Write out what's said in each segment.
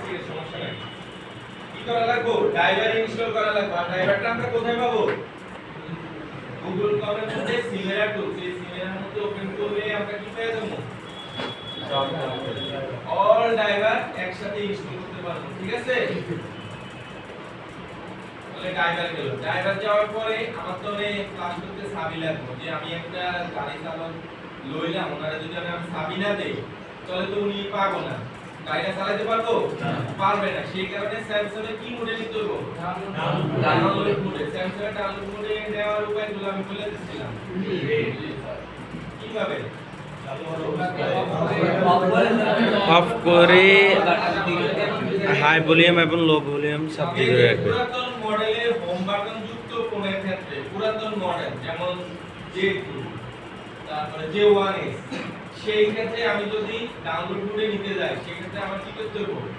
ঠিক আছে, সমস্যা নাই। কি করা লাগবে? ড্রাইভার ইনস্টল করা লাগবে। আর ড্রাইভারটা আমরা কোথায় পাবো? গুগল ক্রোমের মধ্যে সিমেরা টুলস, এই সিমেরার মধ্যে ওপেন করলে আমরা কি পেয়ে যাবো? অল ড্রাইভার একসাথে ইনস্টল করতে পারবো, ঠিক আছে? তাহলে ড্রাইভার গেল। ড্রাইভার যাওয়ার পরে আমার তো ক্লাস করতে সাবি লাগবে, যে আমি একটা গাড়ি চালক লইলাম, ওনারা যদি আমি সাবি না দেই তাহলে তো উনি পাবো না, গাড়িটা চালাতে পারবো না, পারবে না। সেই কারণে স্যামসাং এর কি মোডে নিতে হবে? ডাউনলোড মোডে। স্যামসাং এর ডাউনলোড মোডে নেওয়ার উপায়গুলো আমি বলে দিচ্ছিলাম। কিভাবে? অফ করে হাই ভলিউম এবং লো ভলিউম সব দিকে রাখবে। পুরাতন মডেলের হোম বাটন যুক্ত ফোনের ক্ষেত্রে, পুরাতন মডেল যেমন J2 তারপরে J1s, সেই ক্ষেত্রে আমি যদি ডাউনলোড মোডে নিতে যাই সেই ক্ষেত্রে আমার কি করতে হবে?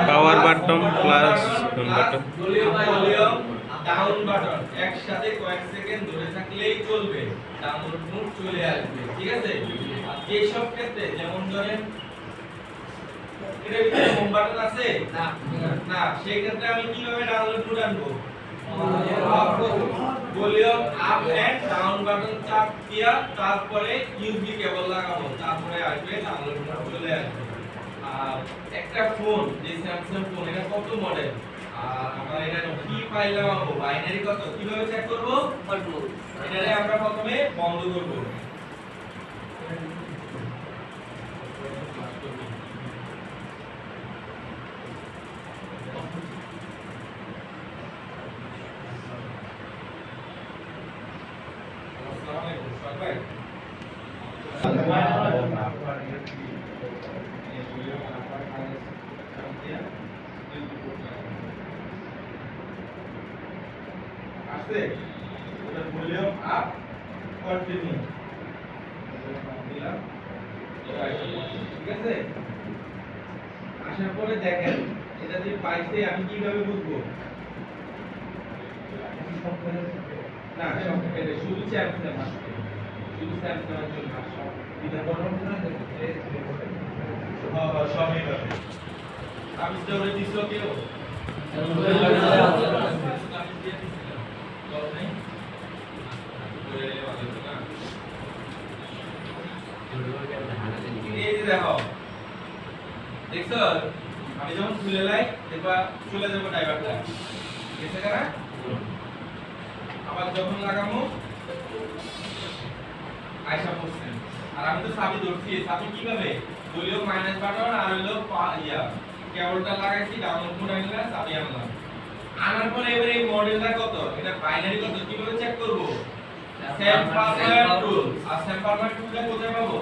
Power button plus home button, volume down button একসাথে কয়েক সেকেন্ড ধরে থাকলেই চলবে, ডাউনলোড মোড চলে আসবে, ঠিক আছে? আর এই সব ক্ষেত্রে যেমন ধরেন এর ভিতরে হোম বাটন আছে না, সেই ক্ষেত্রে আমি কিভাবে ডাউনলোড মোড আনবো? Volume up and down button চাপ দিয়া তারপরে ইউএসবি কেবল লাগাবো, তারপরে আসবে ডাউনলোড মোড চলে আসবে। আর একটা ফোন, যে স্যামসাং ফোন, এটা কত মডেল আর আমরা এটা কি পাইলাম, বাইনারি কত, কিভাবে চেক করব? এটারে আমরা প্রথমে বন্ধ করব। আছে এটা ভলিউম আপ কন্টিনিউ দিলাম, ঠিক আছে? আসার পরে দেখেন এটা যে পাইছে আমি কিভাবে বুঝবো? না সব এটা শুধু স্যামসাং আসছে, শুধু স্যামসাং এর জন্য সব এটা বললাম না যে হ্যাঁ সবই পাবে। আমি স্টোরে দিছো কেউ দেখো, দেখছো আমি যখন খুলে লাই দেখবা চলে যাবো ড্রাইভারটা, গেছে কারা? আবার যখন লাগামো আয়সা পড়ছে। আর আমি তো চাবি ধরছি, চাবি কিভাবে? ভলিউম মাইনাস বাটন আর হইলো কেবলটা লাগাইছি, ডাউনলোড মোড আনলাম, চাবি আনলাম। আনার পরে এবারে এই মডেলটা কত, এটা বাইনারি কত, কিভাবে চেক করব? স্যাম পারমার টুল। আর স্যাম পারমার টুলটা কোথায় পাবো?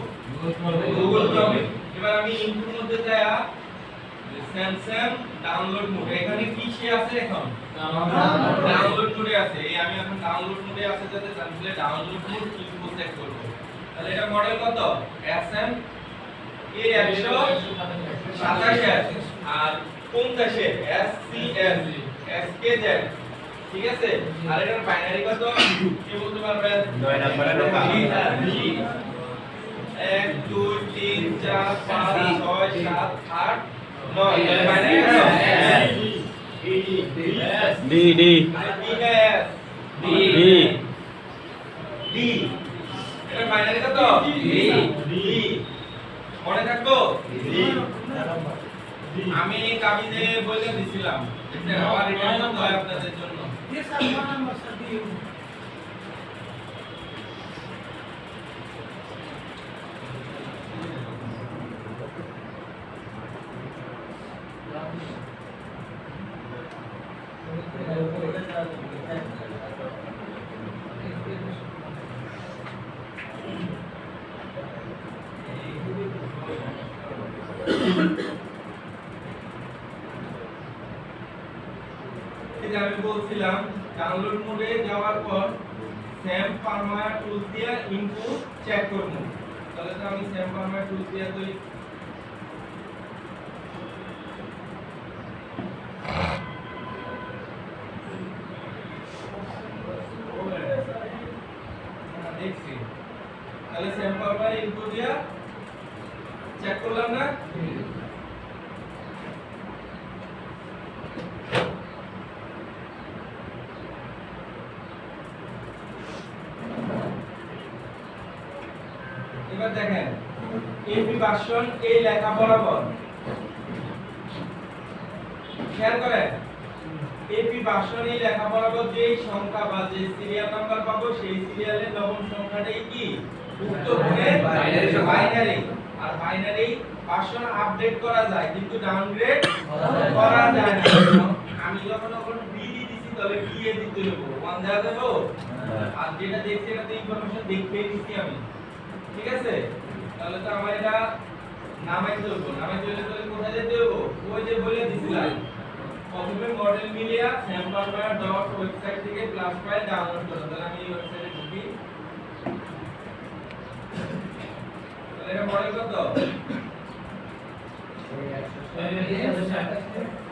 গুগল ক্রোমে। এবার আমি ইনপুট মধ্যে যায়া স্যামসাং ডাউনলোড মোড, এখানে কি সে আছে এখন? ডাউনলোড মোডে আছে। এই আমি এখন ডাউনলোড মোডে আছে, যাতে জানলে ডাউনলোড মোড কি চেক করব। তাহলে এটা মডেল কত? SM A127 আর কোনটা সে? SCS SKZ, ঠিক আছে? আর এটার বাইনারি কত কি বলতে পারবেন? 9 নম্বরের 1 2 3 4 5 6 7 8 9 এর বাইনারি কত? ডি ডি ডি ডি এটার বাইনারি কত? ডি মনে থাকবো? আমি কাবিনে বলে দিছিলাম, দেখেন আমার এটা তো আপনাদের জন্য। এটা আমি বলছিলাম ডাউনলোড মোডে যাওয়ার পর স্যাম পারমার টুলস দিয়ে ইনপুট চেক করব। তাহলে তো আমি স্যাম পারমার টুলস দিয়ে তো দেখছি, তাহলে স্যাম পারমার ইনপুট দিয়ে চেক করলাম না, এপি ভার্সন এই লেখা বরাবর খেয়াল করেন এপি ভার্সন এই লেখা বরাবর যে সংখ্যা বা যে সিরিয়াল নাম্বার পাবো সেই সিরিয়ালের নবম সংখ্যাটাই কি উক্ত গুণের বাইনারি আর বাইনারি ভার্সন আপডেট করা যায় কিন্তু ডাউনগ্রেড করা যায় না আমি যখন বি দিছি তাহলে বি এ দিতে হবে 1 দেওয়া যাবে আর যেটা দেখছি এটা তো ইনফরমেশন দেখে দিছি আমি ঠিক আছে তাহলে তো আমার এটা নামাই দেবো তাহলে কোথায় যেতে হবে ওই যে বলে দিছিলাম প্রথমে মডেল মিলিয়া samplebar.ওয়েবসাইট থেকে ক্লাস ফাইল ডাউনলোড করো তাহলে আমি এই ওয়েবসাইটে ঢুকি তাহলে এটা মডেল কত এই 127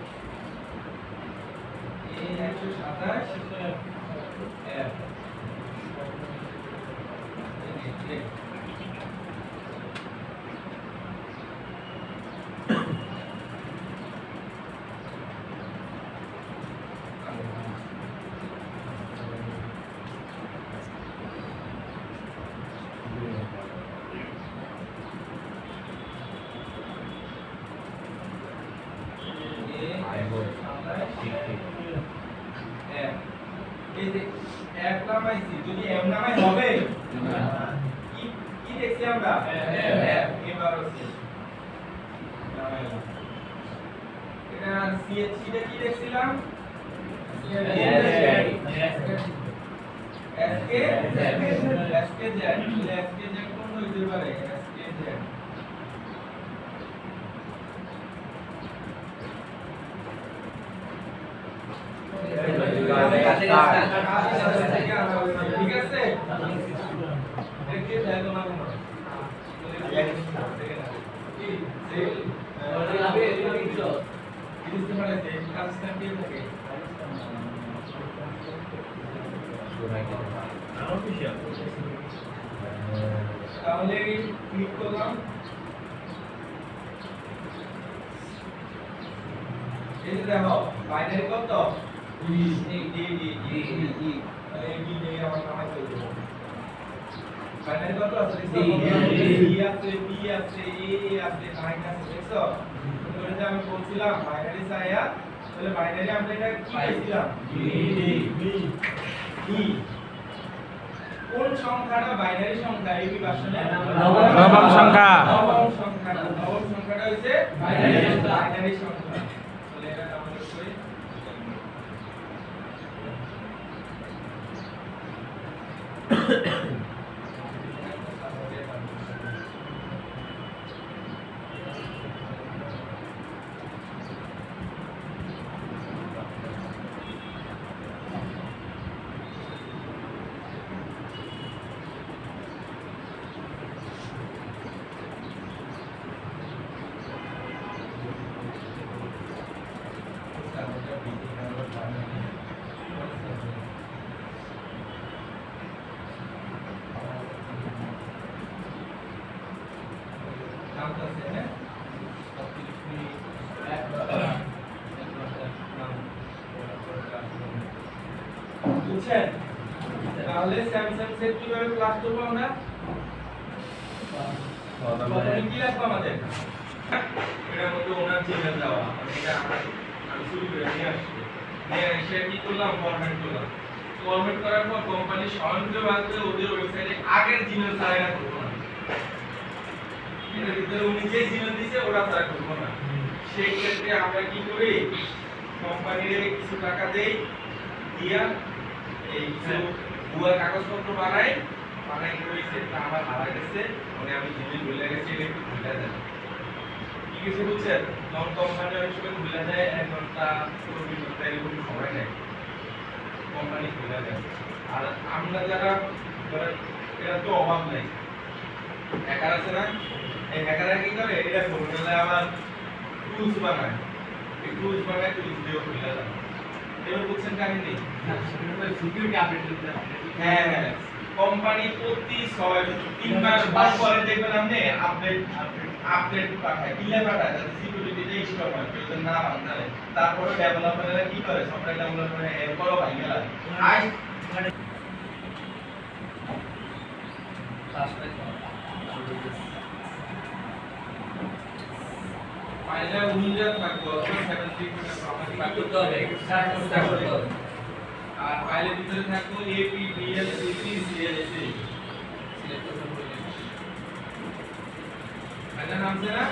এই যে এক নামাইছি যদি এম নামাই হবে কি কি দেখছি আমরা এফ এবার হচ্ছে নামাইলাম এটা সিএইচসি তে কি দেখছিলাম এসকে জেড কোন হইতে পারে এসকে জেড ঠিক আছে দেখতে যাই তোমার তাহলে ক্লিক করলাম এই যে দেখো বাইনারি কত বাইনারি কত আছে আমি বলছিলাম বাইনারি চাইয়া তাহলে বাইনারি আমরা এটা কি পাইছিলাম কোন সংখ্যাটা বাইনারি সংখ্যা এই ভার্সনের নবম সংখ্যা নবম সংখ্যাটা হইছে বাইনারি সংখ্যা তাহলে এটা ডাউনলোড করি বুঝছেন তাহলে স্যামসাং সেট কিভাবে ক্লাস করব আমরা প্রথমে কি লাগবে আমাদের এর মধ্যে ওনার জিমেল দেওয়া এটা আমি শুরু করে নিয়ে আসছি নিয়ে এসে কি করলাম ফরম্যাট করার পর কোম্পানি স্বয়ংক্রিয়ভাবে ওদের ওয়েবসাইটে আগের জিমেল ছাড়া করব না এর ভিতরে উনি যে জিমেল দিয়েছে ওটা ছাড়া করব না সেই ক্ষেত্রে আমরা কি করি কোম্পানির কিছু টাকা দেই দিয়া এই কিছু ভুয়া কাগজপত্র বানাই করেছে তা আমার হারা গেছে মানে আমি জিমেল ভুলে গেছি এটা একটু ভুলে যায় কি কিছু বুঝছেন নন কোম্পানি অনেক সময় ভুলে যায় 1 ঘন্টা 2 ঘন্টা এরকম সময় নেয় কোম্পানি ভুলে যায় আর আমরা যারা এরা তো অভাব নাই হ্যাকার আছে না এই হ্যাকাররা কি করে এটা ফর্মুলা আবার টুলস বানায় এই টুলস বানায় টুলস দিয়ে ভুলে যায় এবার বুঝছেন কাহিনী সিকিউরিটি আপডেট দিতে হ্যাঁ কোম্পানি প্রতি 3 মাস পরে দেখবেন আপনি আপডেট পাঠায় কিলে পাঠায় যাতে সিকিউরিটিটা স্ট্রং হয় যদি না বানালে তারপরে ডেভেলপাররা কি করে সফটওয়্যার ডেভেলপাররা এরপরও ভাই গেল আই ফাইলে 49 থাকবে অথবা 73 মানে প্রপার্টি বাদ করতে হবে স্টার্ট করতে হবে আর ফাইলের ভিতরে থাকবে AP BL CC CLC select করতে হবে ফাইলের নাম আছে না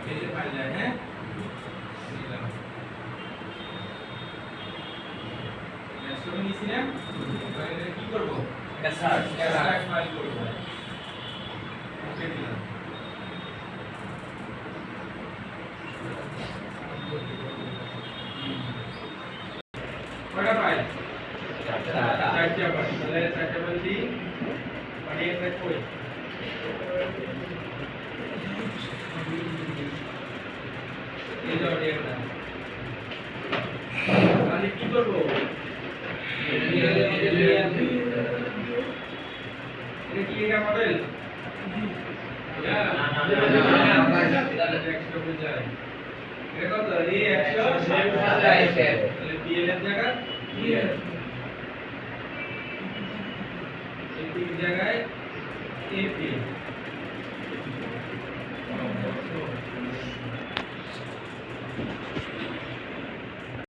এই যে ফাইল যায় হ্যাঁ নিলাম নেক্সট আমি নিছি না এবার এটা কি করব এটা সার্চ এক্সট্রাক্ট ফাইল করব ওকে দিলাম কয়টা ফাইল চারটা ফাইল তাহলে চারটা ফাইল দি মানে এটা কই এই যে এটা তাহলে কি করব এটা কি এটা মডেল এটা কত এই 100 তাহলে বিএল এর জায়গা বিএল এপি জায়গায় এপি